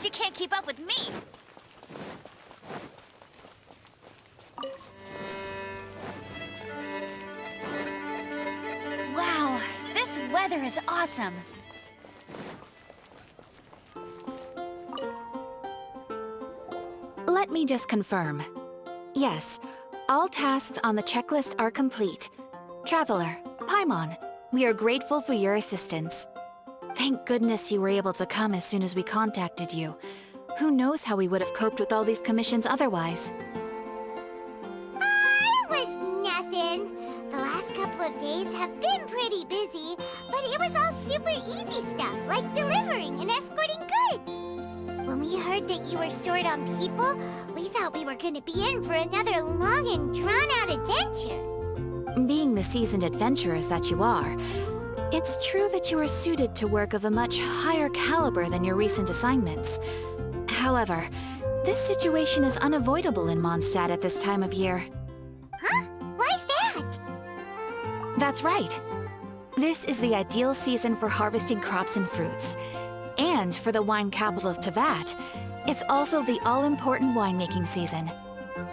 Bet you can't keep up with me! Wow, this weather is awesome! Let me just confirm. Yes, all tasks on the checklist are complete. Traveler, Paimon, we are grateful for your assistance. Thank goodness you were able to come as soon as we contacted you. Who knows how we would have coped with all these commissions otherwise? It was nothing. The last couple of days have been pretty busy, but it was all super easy stuff, like delivering and escorting goods. When we heard that you were short on people, we thought we were going to be in for another long and drawn-out adventure. Being the seasoned adventurers that you are, it's true that you are suited to work of a much higher caliber than your recent assignments. However, this situation is unavoidable in Mondstadt at this time of year. Huh? Why's that? That's right. This is the ideal season for harvesting crops and fruits. And for the wine capital of Teyvat, it's also the all-important winemaking season.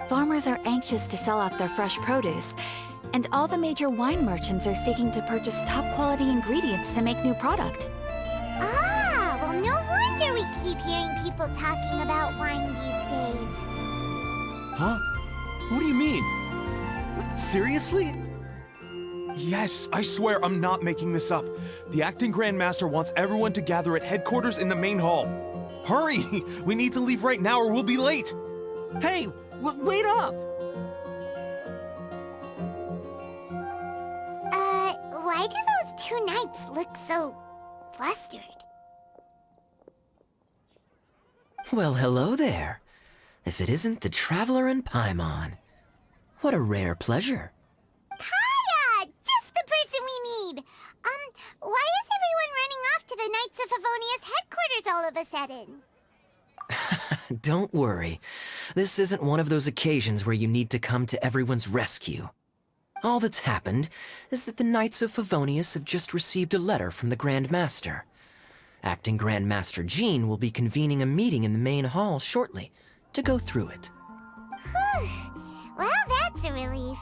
Farmers are anxious to sell off their fresh produce, and all the major wine merchants are seeking to purchase top-quality ingredients to make new product. Ah, well, no wonder we keep hearing people talking about wine these days. Huh? What do you mean? Seriously? Yes, I swear I'm not making this up. The acting Grand Master wants everyone to gather at headquarters in the main hall. Hurry! We need to leave right now or we'll be late! Hey, wait up! Why do those two knights look so flustered? Well, hello there. If it isn't the Traveler and Paimon. What a rare pleasure. Kaya! Just the person we need! Why is everyone running off to the Knights of Favonius headquarters all of a sudden? Don't worry. This isn't one of those occasions where you need to come to everyone's rescue. All that's happened is that the Knights of Favonius have just received a letter from the Grand Master. Acting Grand Master Jean will be convening a meeting in the main hall shortly to go through it. Whew. Well, that's a relief.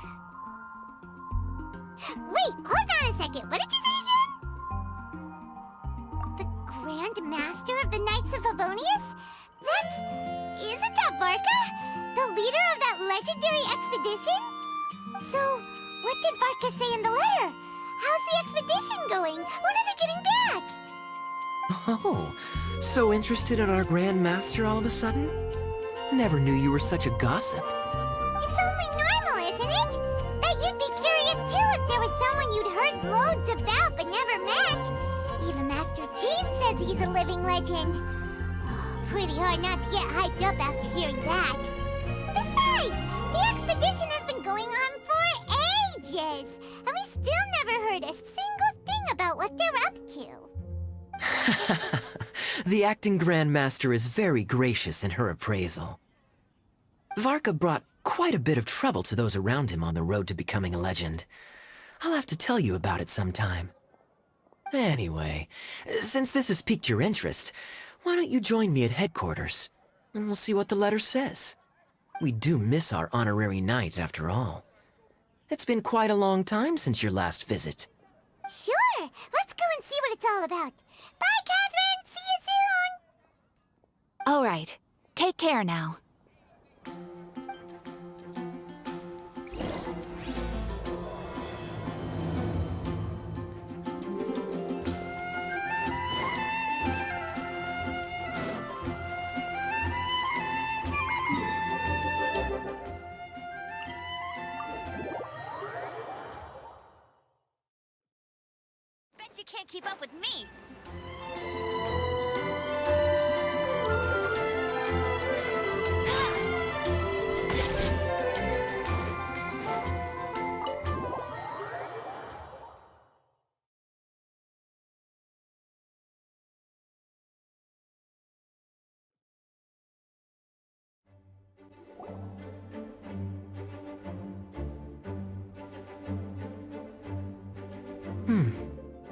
Wait, hold on a second. What did you say again? The Grand Master of the Knights of Favonius? Isn't that Varka? The leader of that legendary expedition? So, what did Varka say in the letter? How's the expedition going? When are they getting back? Oh, so interested in our Grand Master all of a sudden? Never knew you were such a gossip. It's only normal, isn't it? Bet you'd be curious too if there was someone you'd heard loads about but never met. Even Master Jean says he's a living legend. Pretty hard not to get hyped up after hearing that. Besides, the expedition has been going on for ages, and we still never heard a single thing about what they're up to. The acting Grand Master is very gracious in her appraisal. Varka brought quite a bit of trouble to those around him on the road to becoming a legend. I'll have to tell you about it sometime. Anyway, since this has piqued your interest, why don't you join me at headquarters, and we'll see what the letter says. We do miss our honorary knight, after all. It's been quite a long time since your last visit. Sure, let's go and see what it's all about. Bye, Katheryne! See you soon! All right, take care now. Bet you can't keep up with me!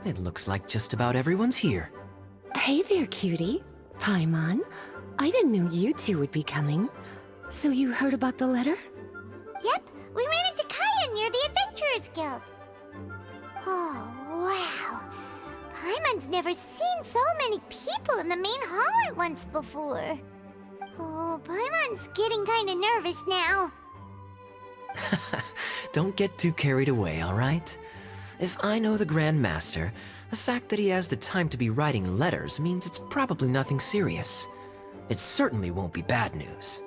It looks like just about everyone's here. Hey there, cutie. Paimon. I didn't know you two would be coming. So you heard about the letter? Yep, we ran into Kaya near the Adventurers Guild. Oh, wow. Paimon's never seen so many people in the main hall at once before. Oh, Paimon's getting kinda nervous now. Don't get too carried away, all right? If I know the Grand Master, the fact that he has the time to be writing letters means it's probably nothing serious. It certainly won't be bad news.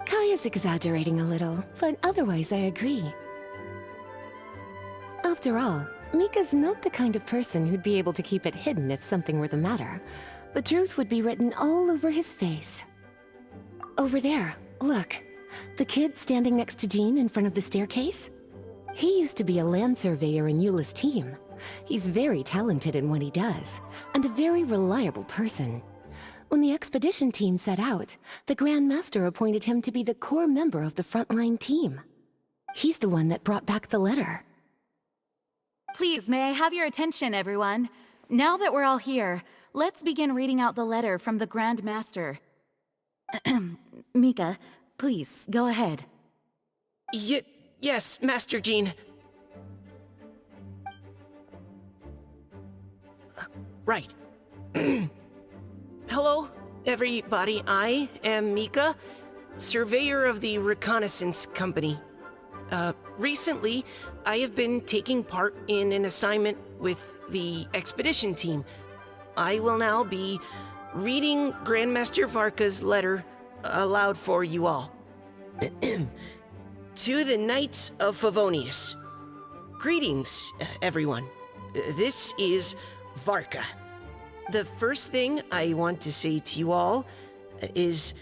Kaya's exaggerating a little, but otherwise I agree. After all, Mika's not the kind of person who'd be able to keep it hidden if something were the matter. The truth would be written all over his face. Over there, look. The kid standing next to Jean in front of the staircase? He used to be a land surveyor in Eula's team. He's very talented in what he does, and a very reliable person. When the expedition team set out, the Grand Master appointed him to be the core member of the frontline team. He's the one that brought back the letter. Please, may I have your attention, everyone? Now that we're all here, let's begin reading out the letter from the Grand Master. Mika, please, go ahead. Yes, Master Jean. Right. Hello, everybody. I am Mika, surveyor of the Reconnaissance Company. Recently, I have been taking part in an assignment with the expedition team. I will now be reading Grandmaster Varka's letter aloud for you all. To the Knights of Favonius. Greetings, everyone. This is Varka. The first thing I want to say to you all is,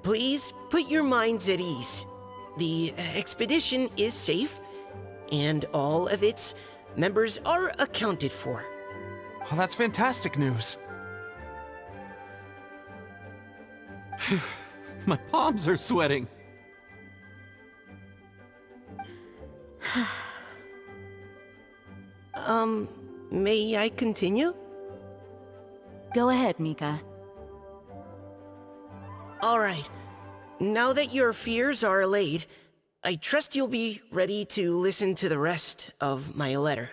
please put your minds at ease. The expedition is safe, and all of its members are accounted for. Oh, that's fantastic news. My palms are sweating. May I continue? Go ahead, Mika. All right. Now that your fears are allayed, I trust you'll be ready to listen to the rest of my letter.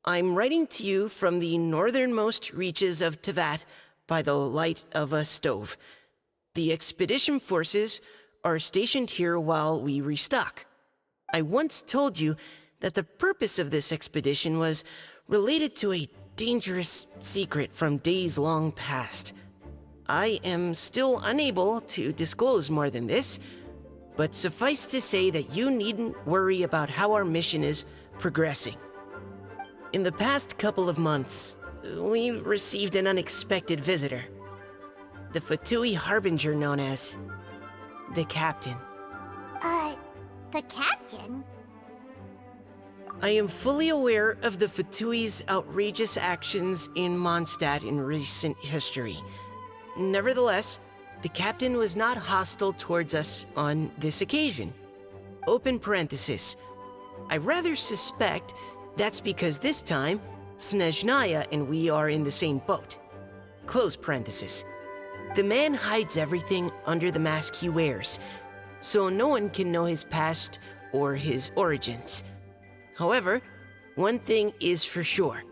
I'm writing to you from the northernmost reaches of Teyvat by the light of a stove. The expedition forces are stationed here while we restock. I once told you that the purpose of this expedition was related to a dangerous secret from days long past. I am still unable to disclose more than this, but suffice to say that you needn't worry about how our mission is progressing. In the past couple of months, we received an unexpected visitor. The Fatui Harbinger known as the Captain. The captain? I am fully aware of the Fatui's outrageous actions in Mondstadt in recent history. Nevertheless, the captain was not hostile towards us on this occasion. Open parenthesis. I rather suspect that's because this time, Snezhnaya and we are in the same boat. Close parenthesis. The man hides everything under the mask he wears, so no one can know his past or his origins. However, one thing is for sure.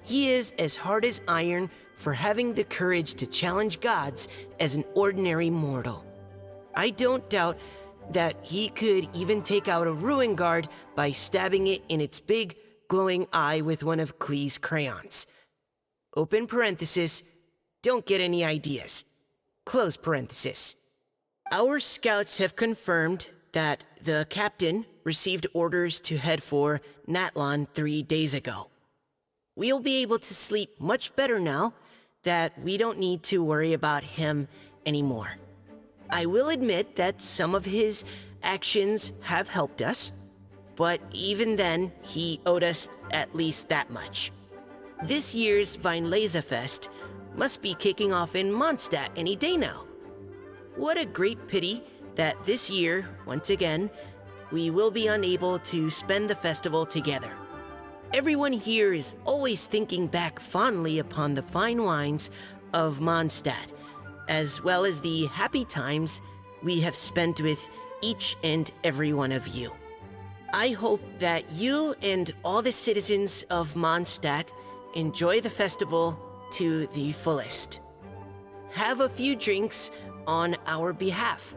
He is as hard as iron for having the courage to challenge gods as an ordinary mortal. I don't doubt that he could even take out a ruin guard by stabbing it in its big, glowing eye with one of Klee's crayons. Open parenthesis, don't get any ideas. Close parenthesis. Our scouts have confirmed that the captain received orders to head for Natlan 3 days ago. We'll be able to sleep much better now that we don't need to worry about him anymore. I will admit that some of his actions have helped us, but even then, he owed us at least that much. This year's Weinlesefest must be kicking off in Mondstadt any day now. What a great pity that this year, once again, we will be unable to spend the festival together. Everyone here is always thinking back fondly upon the fine wines of Mondstadt, as well as the happy times we have spent with each and every one of you. I hope that you and all the citizens of Mondstadt enjoy the festival to the fullest. Have a few drinks on our behalf.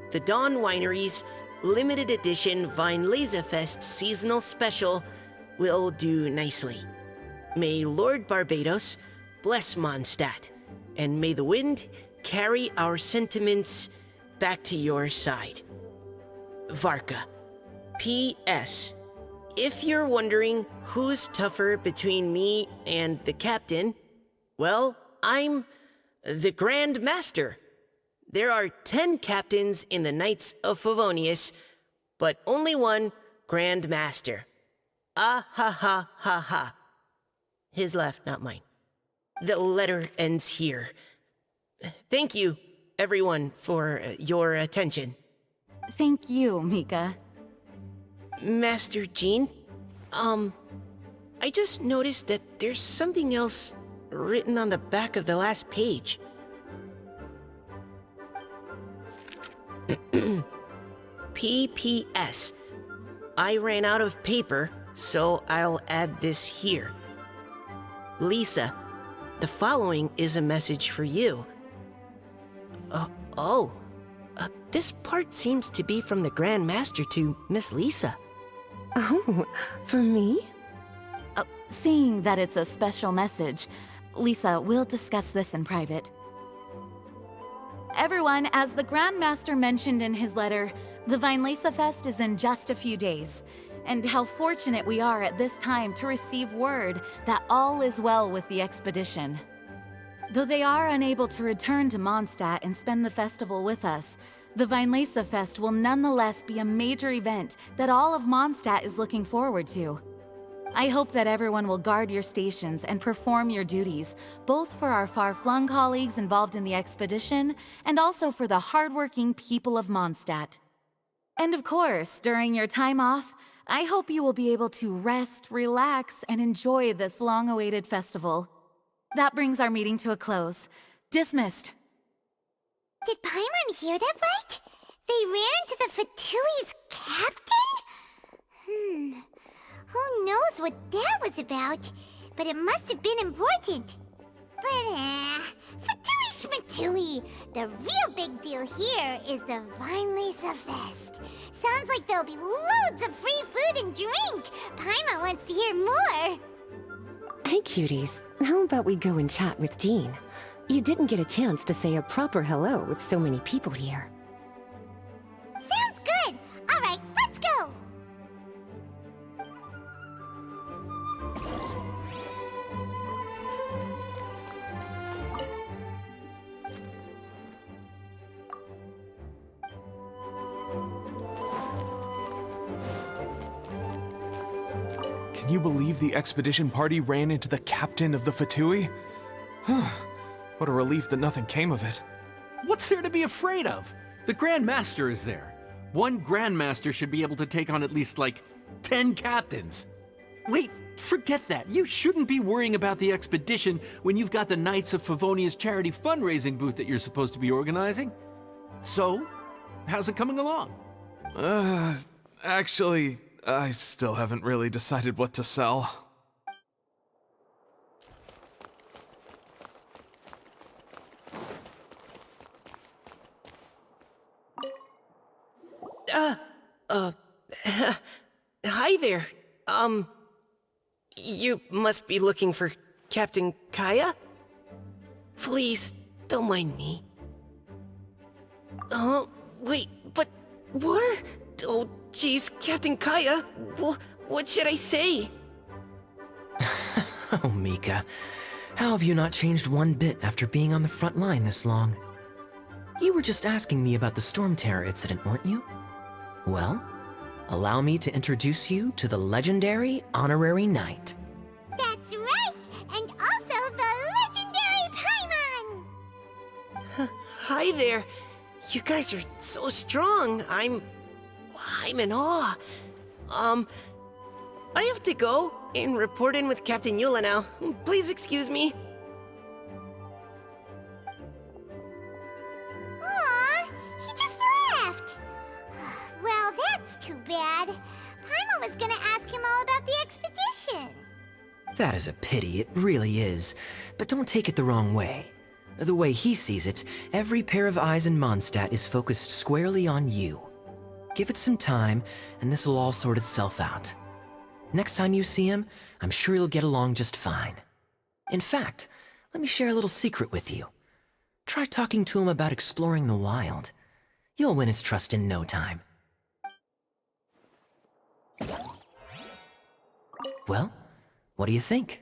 The Dawn Winery's limited edition Weinlesefest seasonal special will do nicely. May Lord Barbados bless Mondstadt, and may the wind carry our sentiments back to your side. Varka. P.S. If you're wondering who's tougher between me and the captain, well, I'm the Grand Master. There are 10 captains in the Knights of Favonius, but only one Grand Master. Ah ha ha ha ha. His laugh, not mine. The letter ends here. Thank you, everyone, for your attention. Thank you, Mika. Master Jean, I just noticed that there's something else written on the back of the last page. P.P.S. I ran out of paper, so I'll add this here. Lisa, the following is a message for you. This part seems to be from the Grand Master to Miss Lisa. Oh, for me? Seeing that it's a special message, Lisa, we'll discuss this in private. Everyone, as the Grand Master mentioned in his letter, the Weinlesefest is in just a few days. And how fortunate we are at this time to receive word that all is well with the expedition. Though they are unable to return to Mondstadt and spend the festival with us, the Weinlesefest will nonetheless be a major event that all of Mondstadt is looking forward to. I hope that everyone will guard your stations and perform your duties, both for our far-flung colleagues involved in the expedition and also for the hardworking people of Mondstadt. And of course, during your time off, I hope you will be able to rest, relax, and enjoy this long-awaited festival. That brings our meeting to a close. Dismissed. Did Paimon hear that right? They ran into the Fatui's captain? Who knows what that was about? But it must have been important. But, Fatui Schmatui! The real big deal here is the Weinlesefest. Sounds like there'll be loads of free food and drink. Paimon wants to hear more. Hey, cuties. How about we go and chat with Jean? You didn't get a chance to say a proper hello with so many people here. Sounds good. All right, let's go. Can you believe the expedition party ran into the captain of the Fatui? What a relief that nothing came of it. What's there to be afraid of? The Grand Master is there. One Grand Master should be able to take on at least, 10 captains. Wait, forget that. You shouldn't be worrying about the expedition when you've got the Knights of Favonia's charity fundraising booth that you're supposed to be organizing. So, how's it coming along? Actually, I still haven't really decided what to sell. Hi there. You must be looking for Captain Kaya? Please, don't mind me. Wait, but what? Oh, jeez, Captain Kaya, what should I say? Oh, Mika. How have you not changed one bit after being on the front line this long? You were just asking me about the Storm Terror incident, weren't you? Well, allow me to introduce you to the legendary Honorary Knight. That's right, and also the legendary Paimon. Hi there. You guys are so strong. I'm in awe. I have to go and report in with Captain Yula now. Please excuse me. bad. Paimon was gonna ask him all about the expedition. That is a pity, it really is. But don't take it the wrong way. The way he sees it, every pair of eyes in Mondstadt is focused squarely on you. Give it some time, and this will all sort itself out. Next time you see him, I'm sure you'll get along just fine. In fact, let me share a little secret with you. Try talking to him about exploring the wild. You'll win his trust in no time. Well, what do you think?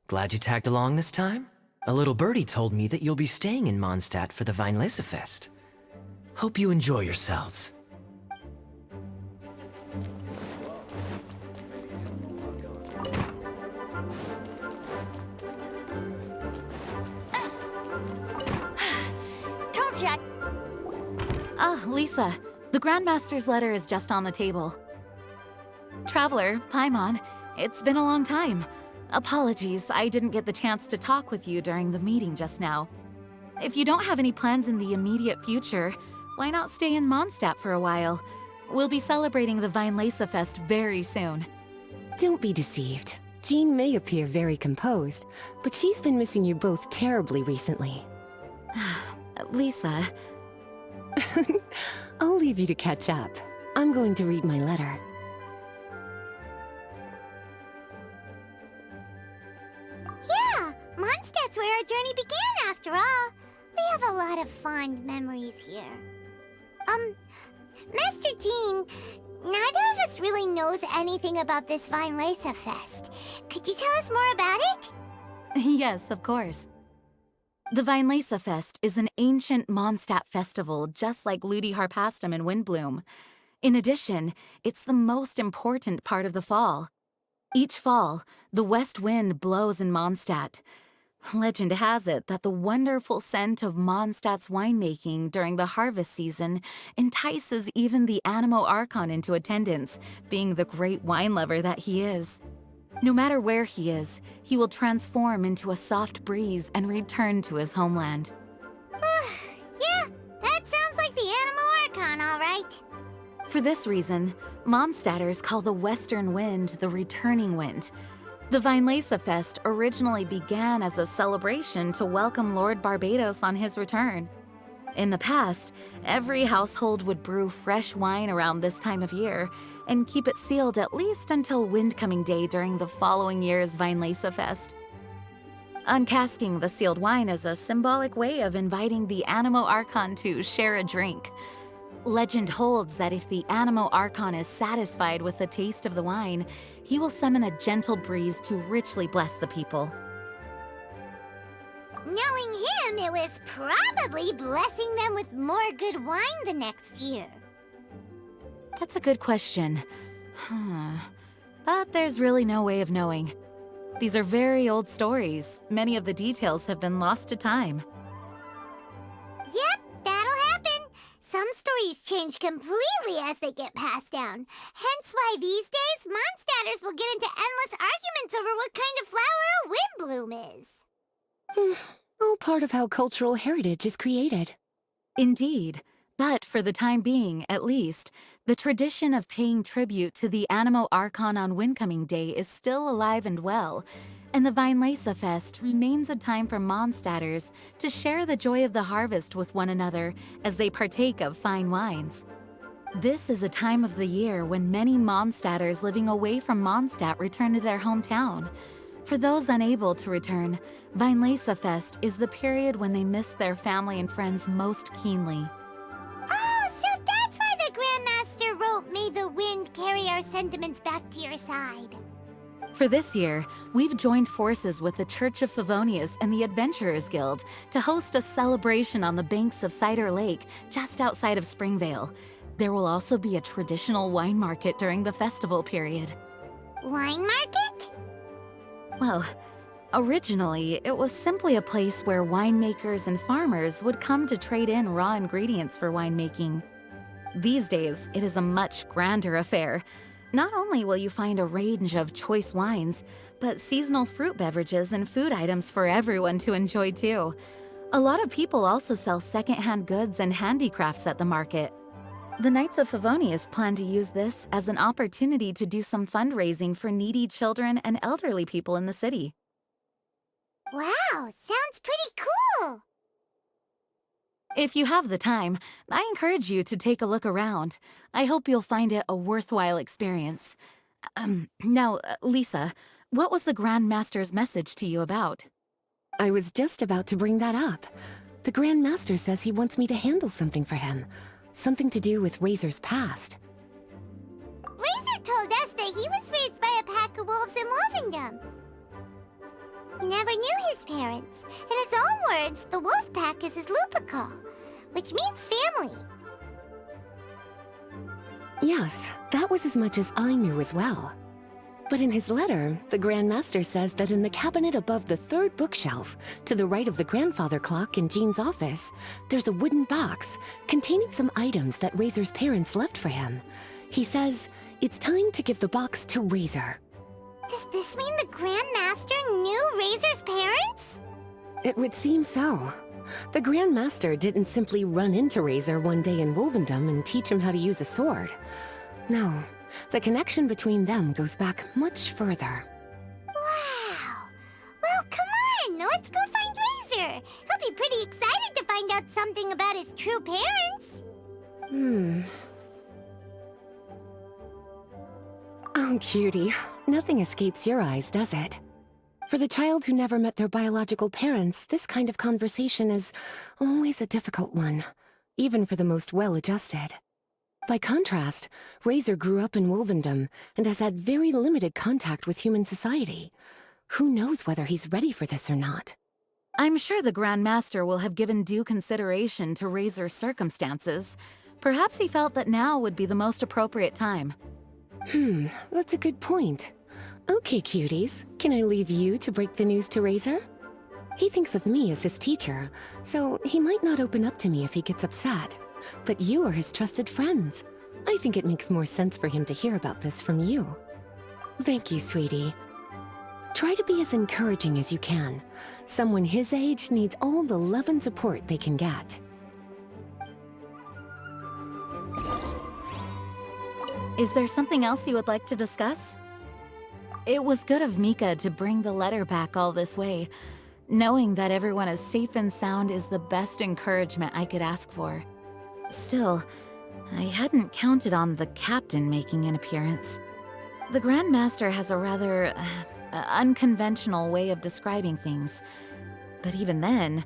Glad you tagged along this time? A little birdie told me that you'll be staying in Mondstadt for the Weinlesefest. Hope you enjoy yourselves. Told ya! Ah, Lisa, the Grandmaster's letter is just on the table. Traveler, Paimon, it's been a long time. Apologies, I didn't get the chance to talk with you during the meeting just now. If you don't have any plans in the immediate future, why not stay in Mondstadt for a while? We'll be celebrating the Weinlesefest very soon. Don't be deceived. Jean may appear very composed, but she's been missing you both terribly recently. Lisa, I'll leave you to catch up. I'm going to read my letter. Yeah, Mondstadt's where our journey began after all. We have a lot of fond memories here. Master Jean, neither of us really knows anything about this Weinlesefest. Could you tell us more about it? yes, of course. The Weinlesefest is an ancient Mondstadt festival just like Ludi Harpastum and Windbloom. In addition, it's the most important part of the fall. Each fall, the west wind blows in Mondstadt. Legend has it that the wonderful scent of Mondstadt's winemaking during the harvest season entices even the Animo Archon into attendance, being the great wine lover that he is. No matter where he is, he will transform into a soft breeze and return to his homeland. Yeah, that sounds like the Animo Archon, all right. For this reason, Mondstadters call the western wind the returning wind. The Weinlesefest originally began as a celebration to welcome Lord Barbados on his return. In the past, every household would brew fresh wine around this time of year and keep it sealed at least until Windcoming Day during the following year's Weinlesefest. Uncasking the sealed wine is a symbolic way of inviting the Animo Archon to share a drink. Legend holds that if the Animo Archon is satisfied with the taste of the wine, he will summon a gentle breeze to richly bless the people. Knowing him, it was probably blessing them with more good wine the next year. That's a good question. But there's really no way of knowing. These are very old stories. Many of the details have been lost to time. Yep, that'll happen. Some stories change completely as they get passed down. Hence why these days, Mondstatters will get into endless arguments over what kind of flower a windbloom is. All part of how cultural heritage is created. Indeed. But for the time being, at least, the tradition of paying tribute to the Animo Archon on Windcoming Day is still alive and well, and the Weinlesefest remains a time for Mondstatters to share the joy of the harvest with one another as they partake of fine wines. This is a time of the year when many Mondstatters living away from Mondstadt return to their hometown. For those unable to return, Weinlesefest is the period when they miss their family and friends most keenly. Oh, so that's why the Grandmaster wrote, "May the wind carry our sentiments back to your side." For this year, we've joined forces with the Church of Favonius and the Adventurers Guild to host a celebration on the banks of Cider Lake, just outside of Springvale. There will also be a traditional wine market during the festival period. Wine market? Well, originally, it was simply a place where winemakers and farmers would come to trade in raw ingredients for winemaking. These days, it is a much grander affair. Not only will you find a range of choice wines, but seasonal fruit beverages and food items for everyone to enjoy too. A lot of people also sell secondhand goods and handicrafts at the market. The Knights of Favonius plan to use this as an opportunity to do some fundraising for needy children and elderly people in the city. Wow, sounds pretty cool. If you have the time, I encourage you to take a look around. I hope you'll find it a worthwhile experience. Now, Lisa, what was the Grand Master's message to you about? I was just about to bring that up. The Grand Master says he wants me to handle something for him. Something to do with Razor's past. Razor told us that he was raised by a pack of wolves in Wolvendom. He never knew his parents. In his own words, the wolf pack is his lupical, which means family. Yes, that was as much as I knew as well. But in his letter, the Grand Master says that in the cabinet above the third bookshelf, to the right of the grandfather clock in Jean's office, there's a wooden box containing some items that Razor's parents left for him. He says it's time to give the box to Razor. Does this mean the Grand Master knew Razor's parents? It would seem so. The Grand Master didn't simply run into Razor one day in Wolvendom and teach him how to use a sword. No, the connection between them goes back much further. Wow! Well, come on! Let's go find Razor! He'll be pretty excited to find out something about his true parents! Oh, cutie. Nothing escapes your eyes, does it? For the child who never met their biological parents, this kind of conversation is always a difficult one, even for the most well-adjusted. By contrast, Razor grew up in Wolvendom and has had very limited contact with human society. Who knows whether he's ready for this or not? I'm sure the Grand Master will have given due consideration to Razor's circumstances. Perhaps he felt that now would be the most appropriate time. That's a good point. Okay, cuties, can I leave you to break the news to Razor? He thinks of me as his teacher, so he might not open up to me if he gets upset. But you are his trusted friends. I think it makes more sense for him to hear about this from you. Thank you, sweetie. Try to be as encouraging as you can. Someone his age needs all the love and support they can get. Is there something else you would like to discuss? It was good of Mika to bring the letter back all this way. Knowing that everyone is safe and sound is the best encouragement I could ask for. Still, I hadn't counted on the captain making an appearance. The Grand Master has a rather unconventional way of describing things. But even then,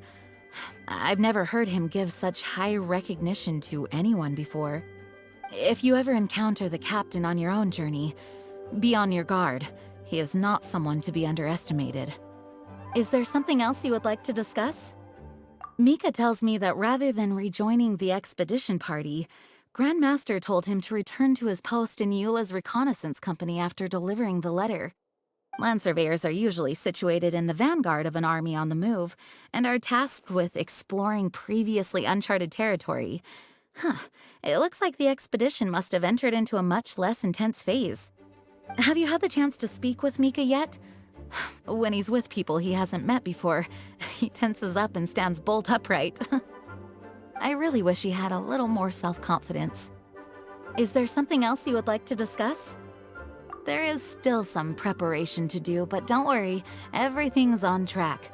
I've never heard him give such high recognition to anyone before. If you ever encounter the captain on your own journey, be on your guard. He is not someone to be underestimated. Is there something else you would like to discuss? Mika tells me that rather than rejoining the expedition party, Grand Master told him to return to his post in Eula's reconnaissance company after delivering the letter. Land surveyors are usually situated in the vanguard of an army on the move and are tasked with exploring previously uncharted territory. It looks like the expedition must have entered into a much less intense phase. Have you had the chance to speak with Mika yet? When he's with people he hasn't met before, he tenses up and stands bolt upright. I really wish he had a little more self-confidence. Is there something else you would like to discuss? There is still some preparation to do, but don't worry, everything's on track.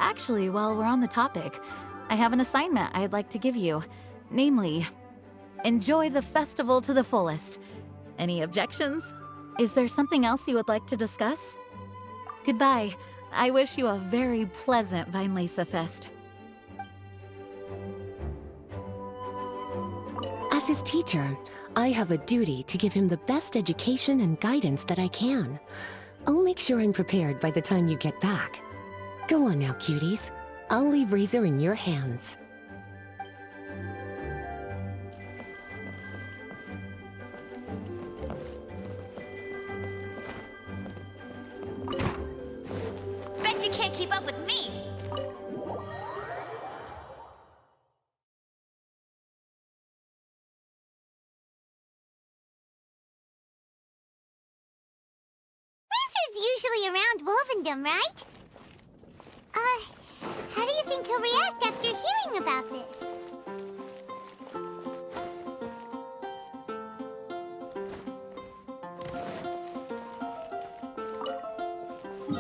Actually, while we're on the topic, I have an assignment I'd like to give you. Namely, enjoy the festival to the fullest. Any objections? Is there something else you would like to discuss? Goodbye. I wish you a very pleasant Weinlese Fest. As his teacher, I have a duty to give him the best education and guidance that I can. I'll make sure I'm prepared by the time you get back. Go on now, cuties. I'll leave Razor in your hands. Bet you can't keep up with me! Razor's usually around Wolvendom, right? How do you think he'll react after hearing about this? Hey,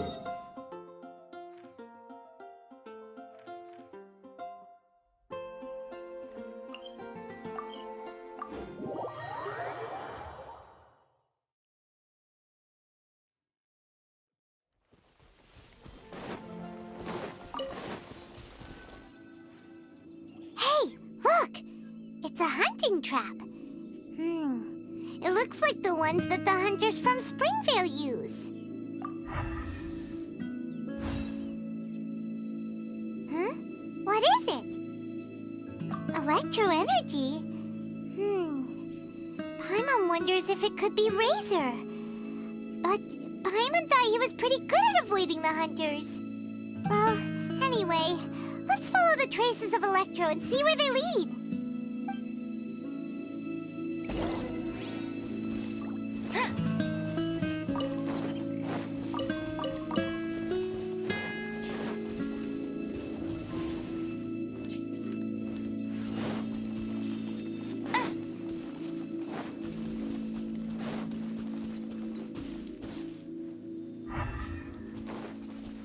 look! It's a hunting trap. It looks like the ones that the hunters from Springvale use. Huh? What is it? Electro energy? Paimon wonders if it could be Razor. But Paimon thought he was pretty good at avoiding the hunters. Well, anyway, let's follow the traces of Electro and see where they lead.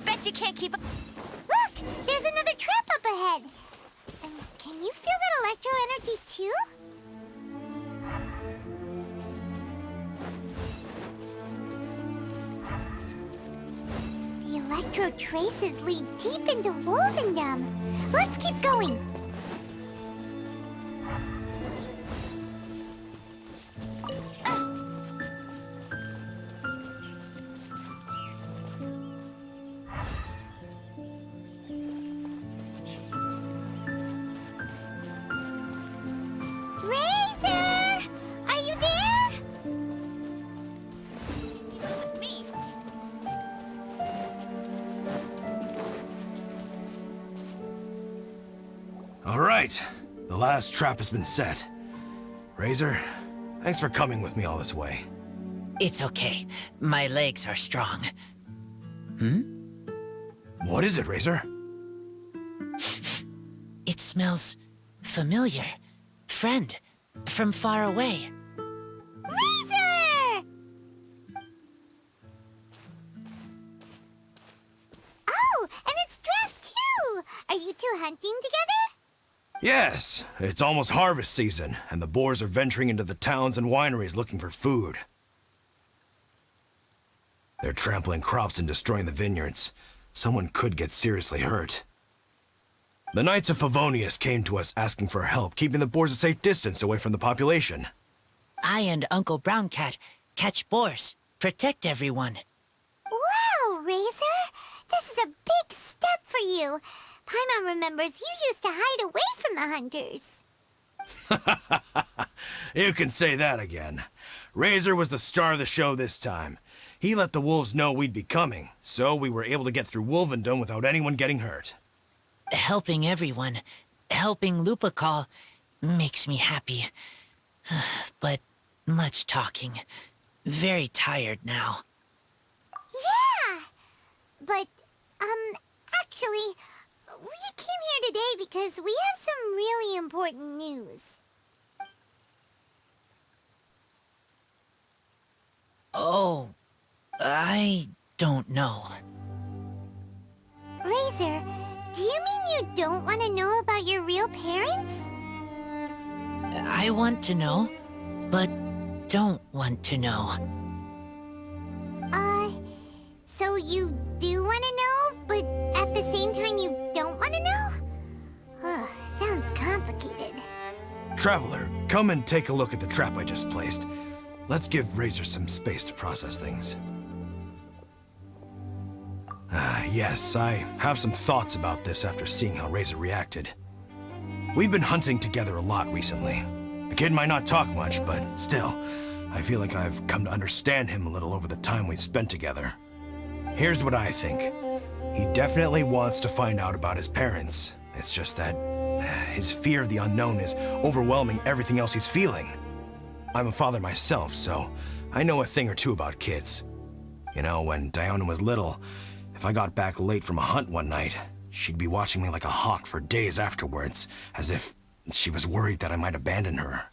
Bet you can't keep up. Look! There's another trap up ahead! Can you feel that electro energy too? The electro traces lead deep into Wolvendom. Let's keep going! Razor! Are you there? Me. All right, the last trap has been set. Razor, thanks for coming with me all this way. It's okay. My legs are strong. What is it, Razor? It smells familiar. Friend, from far away. Razor! Oh, and it's Draft too! Are you two hunting together? Yes, it's almost harvest season, and the boars are venturing into the towns and wineries looking for food. They're trampling crops and destroying the vineyards. Someone could get seriously hurt. The Knights of Favonius came to us asking for help, keeping the boars a safe distance away from the population. I and Uncle Brown Cat catch boars, protect everyone. Wow, Razor! This is a big step for you. Paimon remembers you used to hide away from the hunters. You can say that again. Razor was the star of the show this time. He let the wolves know we'd be coming, so we were able to get through Wolvendom without anyone getting hurt. Helping everyone, helping Lupercal, makes me happy. But much talking. Very tired now. Yeah! But, actually, we came here today because we have some really important news. Oh, I don't know. Razor, do you mean you don't want to know about your real parents? I want to know, but don't want to know. So you do want to know, but at the same time you don't want to know? Ugh, sounds complicated. Traveler, come and take a look at the trap I just placed. Let's give Razor some space to process things. Yes, I have some thoughts about this after seeing how Razor reacted. We've been hunting together a lot recently. The kid might not talk much, but still, I feel like I've come to understand him a little over the time we've spent together. Here's what I think. He definitely wants to find out about his parents. It's just that his fear of the unknown is overwhelming everything else he's feeling. I'm a father myself, so I know a thing or two about kids. You know, when Diona was little, if I got back late from a hunt one night, she'd be watching me like a hawk for days afterwards, as if she was worried that I might abandon her.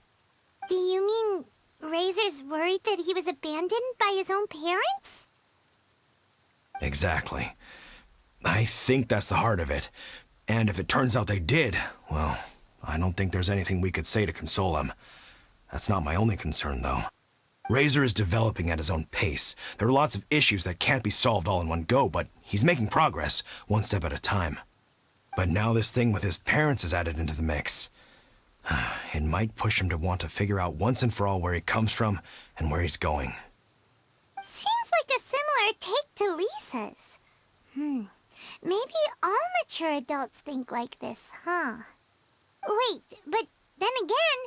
Do you mean Razor's worried that he was abandoned by his own parents? Exactly. I think that's the heart of it. And if it turns out they did, well, I don't think there's anything we could say to console him. That's not my only concern, though. Razor is developing at his own pace. There are lots of issues that can't be solved all in one go, but he's making progress, one step at a time. But now this thing with his parents is added into the mix. It might push him to want to figure out once and for all where he comes from and where he's going. Seems like a similar take to Lisa's. Maybe all mature adults think like this, huh? Wait, but then again,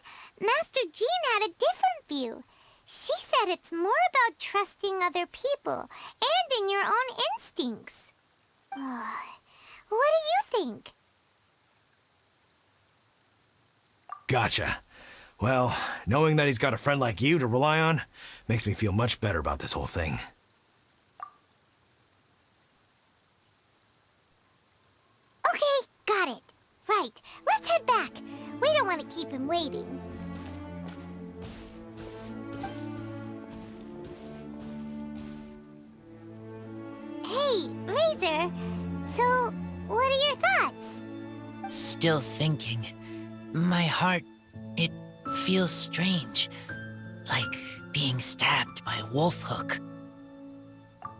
Master Jean had a different view. She said it's more about trusting other people and in your own instincts. What do you think? Gotcha. Well, knowing that he's got a friend like you to rely on makes me feel much better about this whole thing. Okay, got it. Right, let's head back. We don't want to keep him waiting. Hey, Razor. So, what are your thoughts? Still thinking. My heart, it feels strange. Like being stabbed by a wolf hook.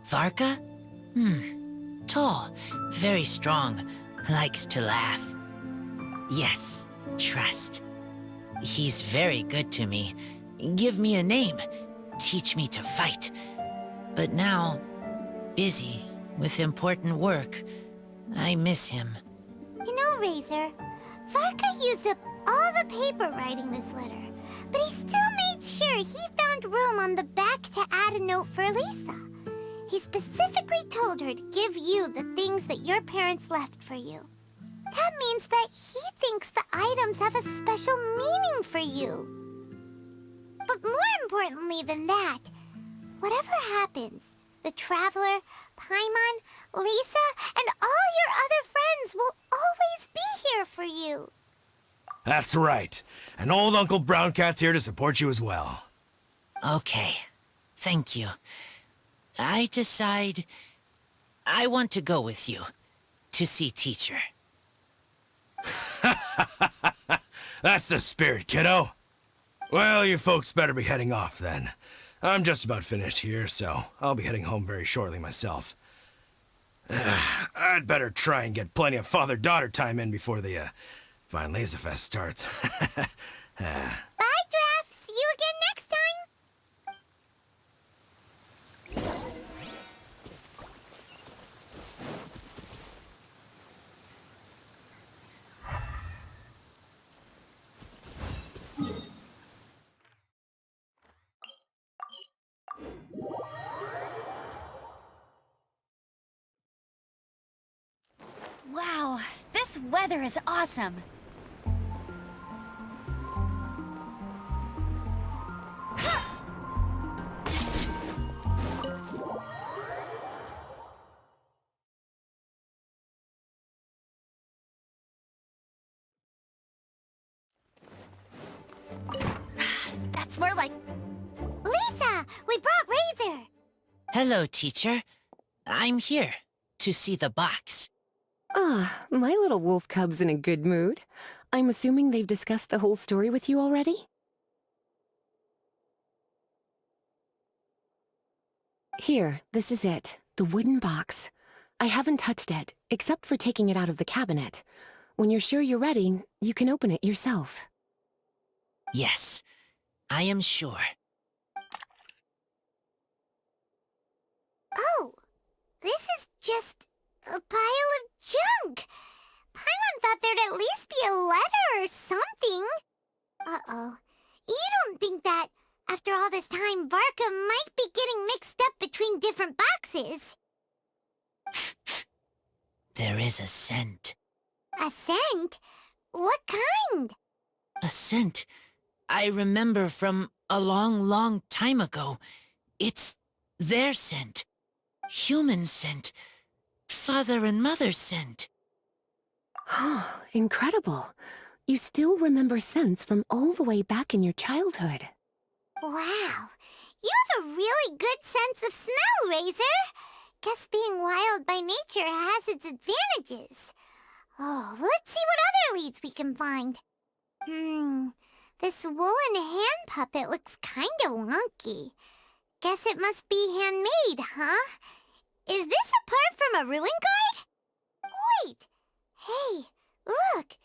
Varka? Tall, very strong, likes to laugh. Yes, trust. He's very good to me. Give me a name, teach me to fight. But now, busy with important work, I miss him. You know, Razor, Varka used up all the paper writing this letter, but he still made sure he found room on the back to add a note for Lisa. He specifically told her to give you the things that your parents left for you. That means that he thinks the items have a special meaning for you. But more importantly than that, whatever happens, the Traveler, Paimon, Lisa, and all your other friends will always be here for you. That's right. And old Uncle Brown Cat's here to support you as well. Okay, thank you. I decide I want to go with you to see teacher. That's the spirit, kiddo. Well, you folks better be heading off then. I'm just about finished here, so I'll be heading home very shortly myself. I'd better try and get plenty of father-daughter time in before the Fine Laser Fest starts. Bye, Draft. See you again next time. Wow, this weather is awesome. That's more like... Lisa, we brought Razor. Hello, teacher. I'm here to see the box. Ah, my little wolf cub's in a good mood. I'm assuming they've discussed the whole story with you already? Here, this is it. The wooden box. I haven't touched it, except for taking it out of the cabinet. When you're sure you're ready, you can open it yourself. Yes, I am sure. Oh, this is just a pile of junk. Paimon thought there'd at least be a letter or something. Uh-oh. You don't think that, after all this time, Varka might be getting mixed up between different boxes? There is a scent. A scent? What kind? A scent I remember from a long, long time ago. It's their scent. Human scent. Father and mother scent. Oh, incredible. You still remember scents from all the way back in your childhood. Wow. You have a really good sense of smell, Razor. Guess being wild by nature has its advantages. Oh, let's see what other leads we can find. This woolen hand puppet looks kinda wonky. Guess it must be handmade, huh? Is this a part from a ruin guard? Wait! Hey, look!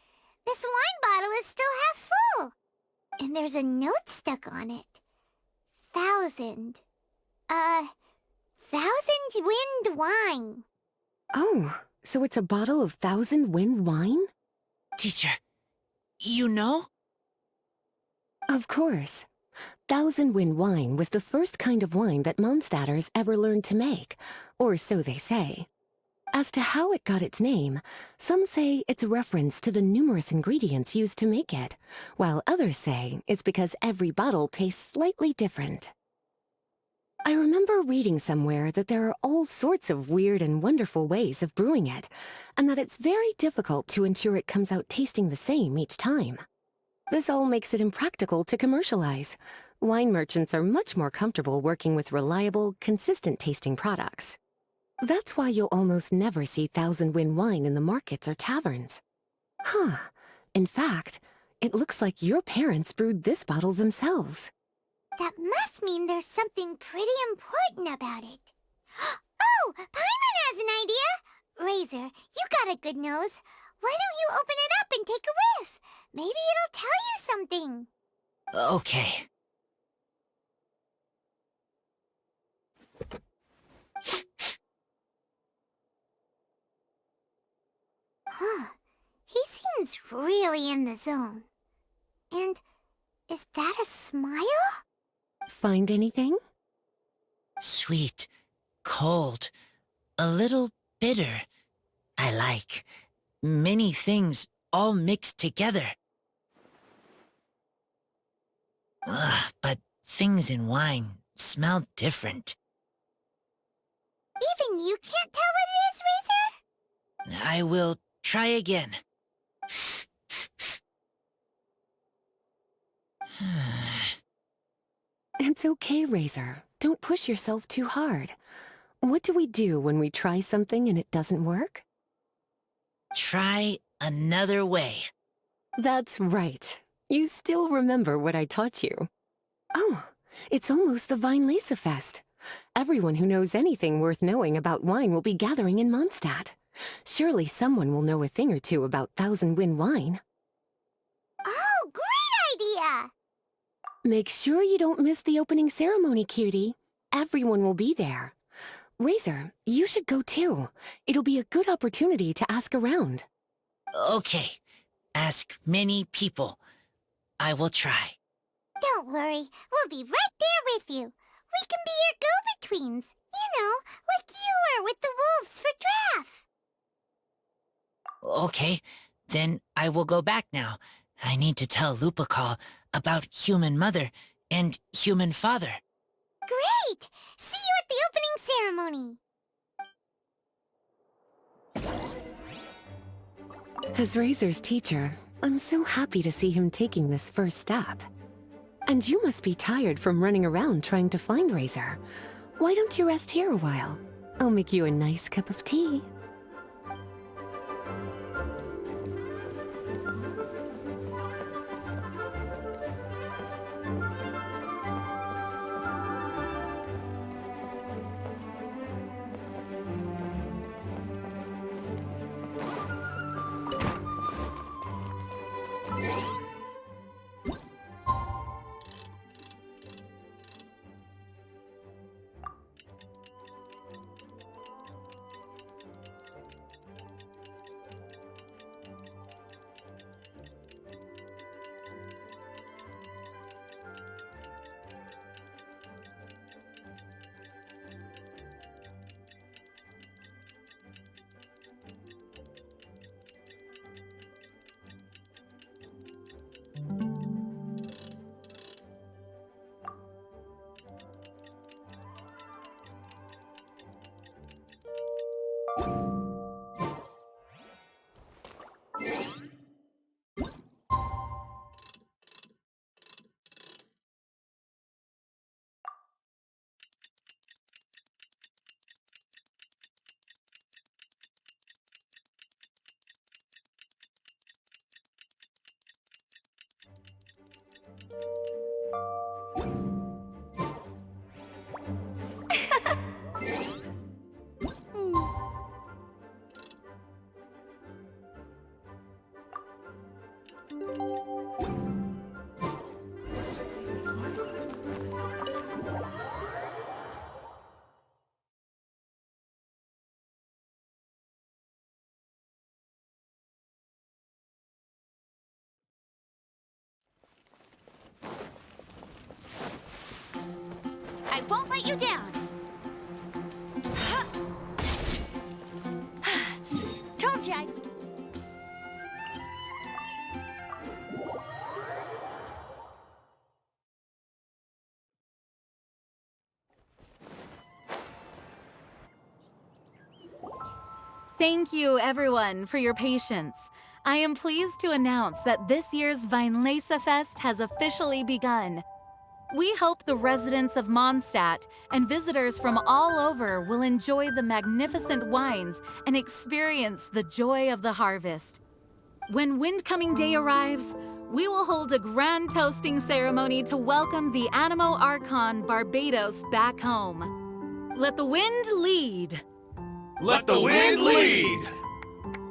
This wine bottle is still half full! And there's a note stuck on it. 1,000 wind wine. Oh, so it's a bottle of 1,000 wind wine? Teacher, you know? Of course. 1,000 wind wine was the first kind of wine that Mondstadters ever learned to make, or so they say. As to how it got its name, some say it's a reference to the numerous ingredients used to make it, while others say it's because every bottle tastes slightly different. I remember reading somewhere that there are all sorts of weird and wonderful ways of brewing it, and that it's very difficult to ensure it comes out tasting the same each time. This all makes it impractical to commercialize. Wine merchants are much more comfortable working with reliable, consistent-tasting products. That's why you'll almost never see 1,000 wind wine in the markets or taverns. Huh. In fact, it looks like your parents brewed this bottle themselves. That must mean there's something pretty important about it. Oh, Paimon has an idea! Razor, you got a good nose. Why don't you open it up and take a whiff? Maybe it'll tell you something. Okay. Huh. He seems really in the zone. And is that a smile? Find anything? Sweet, cold, a little bitter. I like many things all mixed together. But things in wine smell different. Even you can't tell what it is, Razor? I will try again. It's okay, Razor. Don't push yourself too hard. What do we do when we try something and it doesn't work? Try another way. That's right. You still remember what I taught you. Oh, it's almost the Weinlese Fest. Everyone who knows anything worth knowing about wine will be gathering in Mondstadt. Surely someone will know a thing or two about 1,000 wind wine. Oh, great idea! Make sure you don't miss the opening ceremony, cutie. Everyone will be there. Razor, you should go too. It'll be a good opportunity to ask around. Okay. Ask many people. I will try. Don't worry, we'll be right there with you. We can be your go-betweens. You know, like you were with the wolves for Draff. Okay, then I will go back now. I need to tell Lupacol about Human Mother and Human Father. Great! See you at the opening ceremony. As Razor's teacher, I'm so happy to see him taking this first step. And you must be tired from running around trying to find Razor. Why don't you rest here a while? I'll make you a nice cup of tea. I won't let you down. Told ya. Thank you, everyone, for your patience. I am pleased to announce that this year's Weinlese Fest has officially begun. We hope the residents of Mondstadt and visitors from all over will enjoy the magnificent wines and experience the joy of the harvest. When Windcoming Day arrives, we will hold a grand toasting ceremony to welcome the Animo Archon Barbados back home. Let the wind lead. Let the wind lead!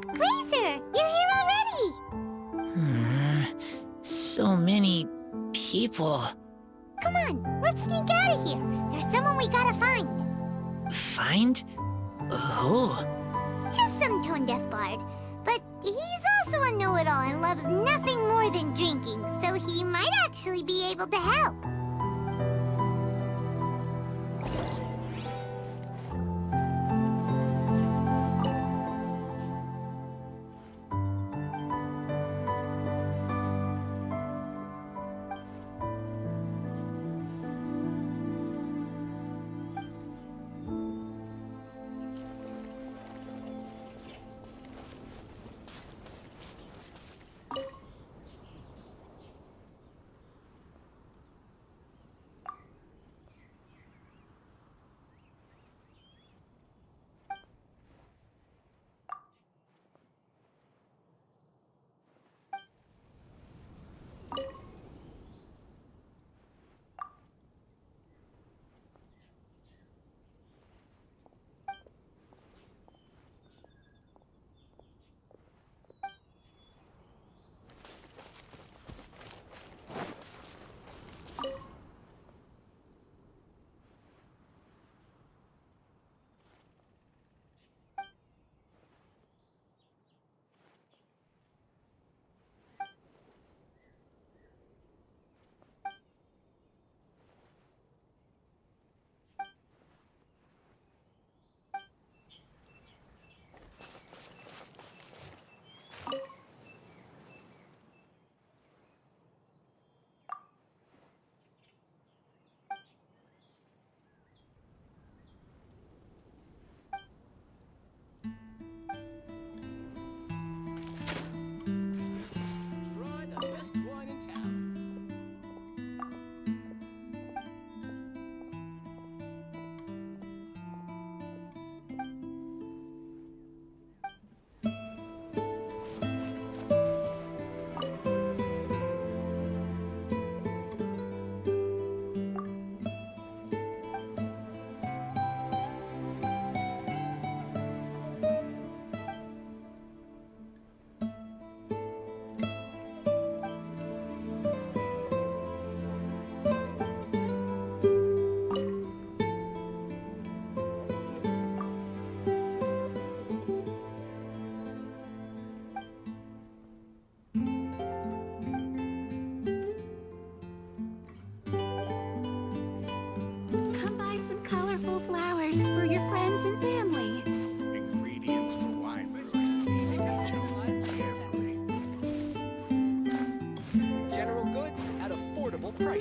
Razor, you're here already! So many people. Come on, let's sneak out of here. There's someone we gotta find. Find? Who? Just some tone-deaf bard. But he's also a know-it-all and loves nothing more than drinking, so he might actually be able to help.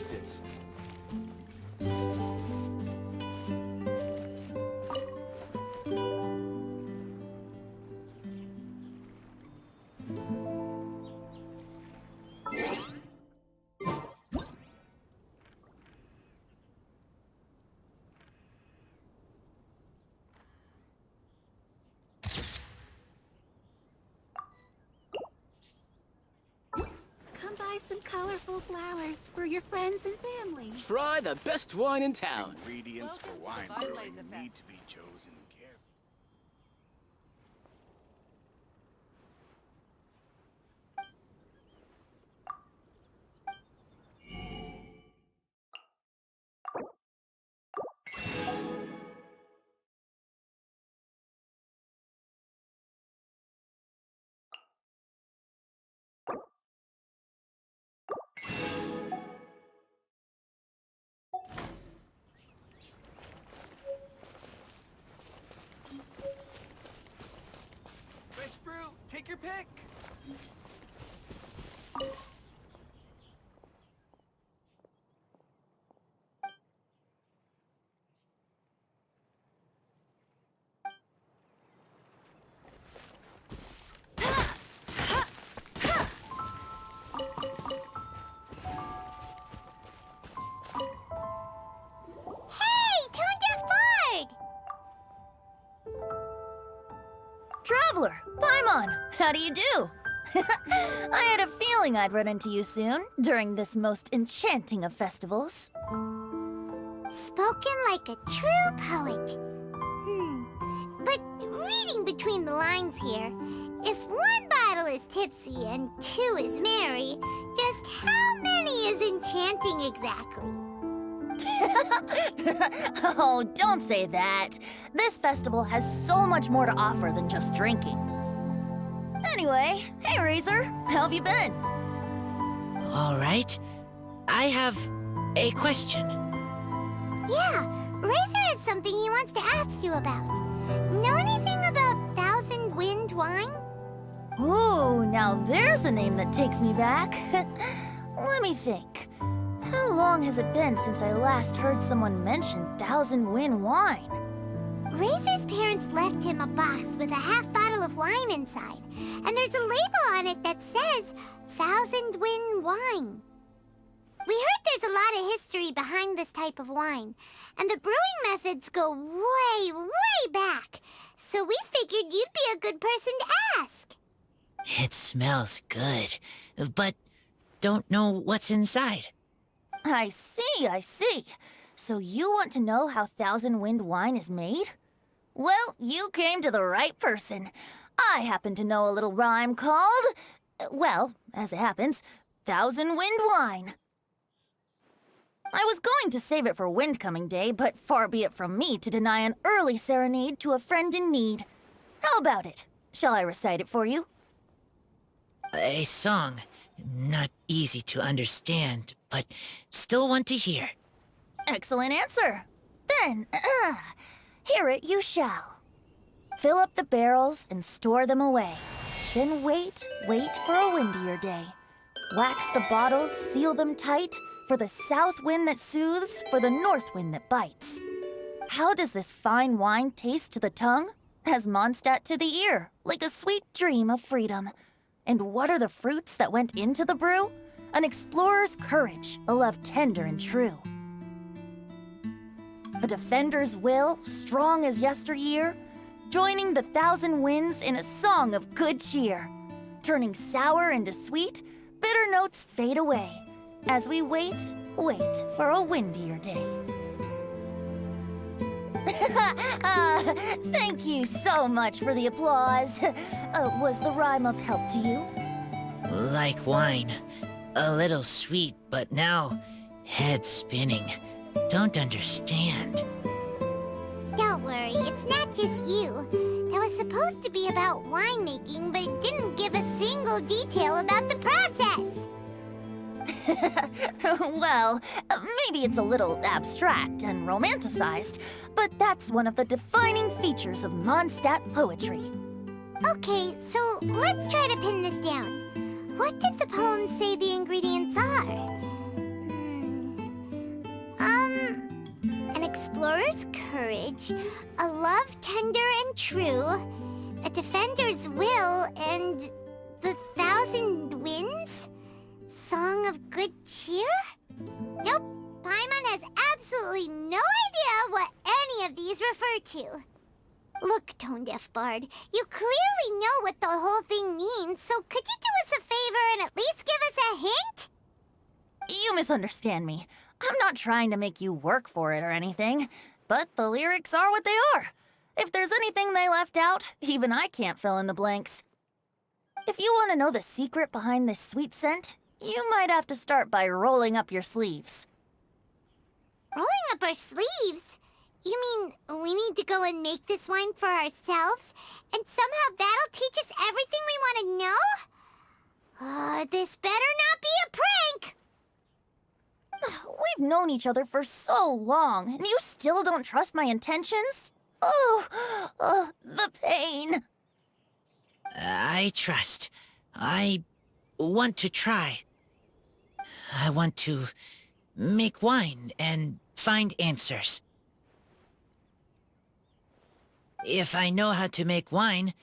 prices. Come by buy some colorful flowers for your friends and family. Try the best wine in town. Ingredients for wine brewing need to be chosen carefully. Fresh fruit, take your pick. Traveler, Paimon, how do you do? I had a feeling I'd run into you soon, during this most enchanting of festivals. Spoken like a true poet. But reading between the lines here, if one bottle is tipsy and two is merry, just how many is enchanting exactly? Oh, don't say that. This festival has so much more to offer than just drinking. Anyway, hey Razor, how have you been? All right. I have a question. Yeah, Razor has something he wants to ask you about. Know anything about Thousand Wind wine? Ooh, now there's a name that takes me back. Let me think. How long has it been since I last heard someone mention Thousand Wind wine? Razor's parents left him a box with a half bottle of wine inside, and there's a label on it that says Thousand Wind wine. We heard there's a lot of history behind this type of wine, and the brewing methods go way, way back, so we figured you'd be a good person to ask. It smells good, but don't know what's inside. I see. So you want to know how Thousand Wind wine is made? Well, you came to the right person. I happen to know a little rhyme called, well, as it happens, Thousand Wind wine. I was going to save it for Windcoming Day, but far be it from me to deny an early serenade to a friend in need. How about it? Shall I recite it for you? A song. Not easy to understand, but still want to hear. Excellent answer. Then, hear it you shall. Fill up the barrels and store them away. Then wait for a windier day. Wax the bottles, seal them tight, for the south wind that soothes, for the north wind that bites. How does this fine wine taste to the tongue? As Mondstadt to the ear, like a sweet dream of freedom. And what are the fruits that went into the brew? An explorer's courage, a love tender and true. A defender's will, strong as yesteryear, joining the thousand winds in a song of good cheer. Turning sour into sweet, bitter notes fade away, as we wait for a windier day. Thank you so much for the applause. Was the rhyme of help to you? Like wine. A little sweet, but now head spinning. Don't understand. Don't worry, it's not just you. That was supposed to be about winemaking, but it didn't give a single detail about the process. Well, maybe it's a little abstract and romanticized, but that's one of the defining features of Mondstadt poetry. Okay, so let's try to pin this down. What did the poem say the ingredients are? An explorer's courage, a love tender and true, a defender's will, and the thousand winds? Song of good cheer? Nope, Paimon has absolutely no idea what any of these refer to. Look, Tone Deaf Bard, you clearly know what the whole thing means, so could you do us a favor and at least give us a hint? You misunderstand me. I'm not trying to make you work for it or anything, but the lyrics are what they are. If there's anything they left out, even I can't fill in the blanks. If you want to know the secret behind this sweet scent, you might have to start by rolling up your sleeves. Rolling up our sleeves? You mean we need to go and make this wine for ourselves, and somehow that'll teach us everything we want to know? This better not be a prank! We've known each other for so long, and you still don't trust my intentions? Oh, the pain. I trust. I want to try. I want to make wine and find answers. If I know how to make wine,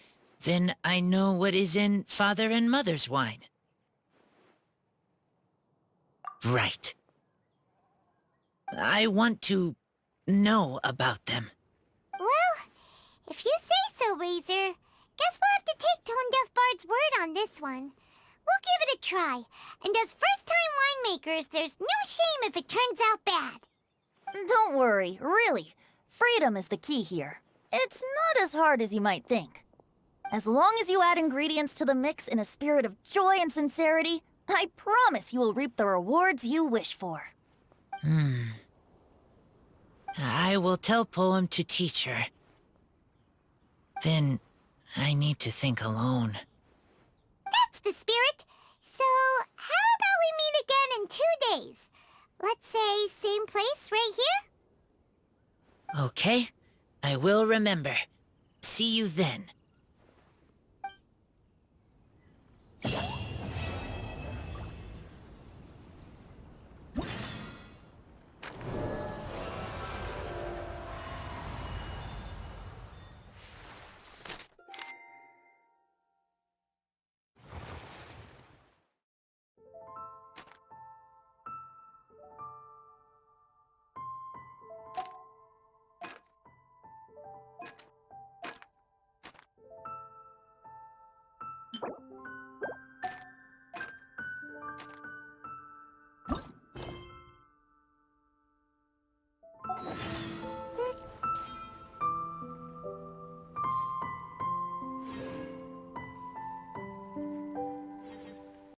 then I know what is in Father and Mother's wine. Right. I want to know about them. Well, if you say so, Razor, guess we'll have to take Tone Deaf Bard's word on this one. We'll give it a try, and as first-time winemakers, there's no shame if it turns out bad. Don't worry, really. Freedom is the key here. It's not as hard as you might think. As long as you add ingredients to the mix in a spirit of joy and sincerity, I promise you will reap the rewards you wish for. I will tell Poem to teach her. Then I need to think alone. That's the spirit. So, how about we meet again in 2 days? Let's say same place right here? Okay, I will remember. See you then.